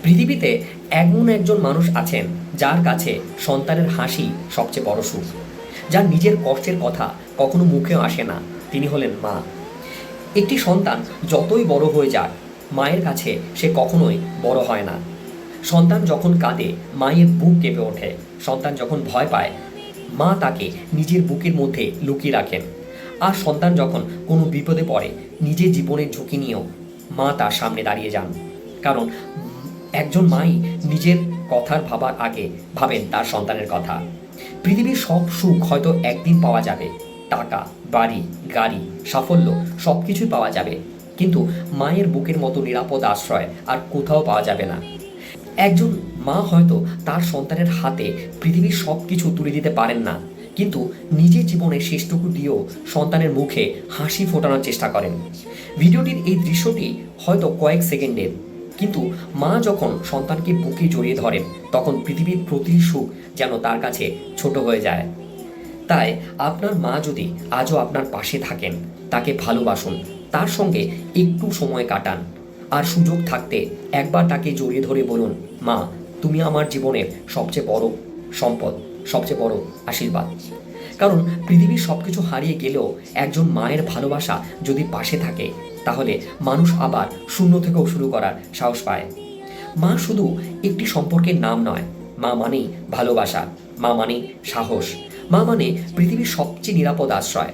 পৃথিবীতে এমন একজন মানুষ আছেন যার কাছে সন্তানের হাসি সবচেয়ে বড় সুখ, যার নিজের কষ্টের কথা কখনো মুখেও আসে না। তিনি হলেন মা। একটি সন্তান যতই বড় হয়ে যাক, মায়ের কাছে সে কখনোই বড় হয় না। সন্তান যখন কাঁদে, মায়ের বুক কেঁপে ওঠে। সন্তান যখন ভয় পায়, মা তাকে নিজের বুকের মধ্যে লুকিয়ে রাখেন। আর সন্তান যখন কোনো বিপদে পড়ে, নিজের জীবনের ঝুঁকি নিয়েও মা তার সামনে দাঁড়িয়ে যান। কারণ একজন মাই নিজের কথার ভাবার আগে ভাবেন তার সন্তানের কথা। পৃথিবীর সব সুখ হয়তো একদিন পাওয়া যাবে, টাকা, বাড়ি, গাড়ি, সাফল্য সব কিছুই পাওয়া যাবে, কিন্তু মায়ের বুকের মতো নিরাপদ আশ্রয় আর কোথাও পাওয়া যাবে না। একজন মা হয়তো তার সন্তানের হাতে পৃথিবীর সব কিছু তুলে দিতে পারেন না, কিন্তু নিজের জীবনের শেষটুকু দিয়েও সন্তানের মুখে হাসি ফোটানোর চেষ্টা করেন। ভিডিওটির এই দৃশ্যটি হয়তো কয়েক সেকেন্ডের, কিন্তু মা যখন সন্তানকে বুকে জড়িয়ে ধরেন, তখন পৃথিবীর প্রতিটি সুখ যেন তার কাছে ছোট হয়ে যায়। তাই আপনার মা যদি আজও আপনার পাশে থাকেন, তাকে ভালোবাসুন, তার সঙ্গে একটু সময় কাটান, আর সুযোগ থাকতে একবার তাকে জড়িয়ে ধরে বলুন, মা, তুমি আমার জীবনের সবচেয়ে বড় সম্পদ, সবচেয়ে বড় আশীর্বাদ। কারণ পৃথিবীর সব কিছু হারিয়ে গেলেও একজন মায়ের ভালোবাসা যদি পাশে থাকে, তাহলে মানুষ আবার শূন্য থেকেও শুরু করার সাহস পায়। মা শুধু একটি সম্পর্কের নাম নয়, মা মানেই ভালোবাসা, মা মানেই সাহস, মা মানে পৃথিবীর সবচেয়ে নিরাপদ আশ্রয়।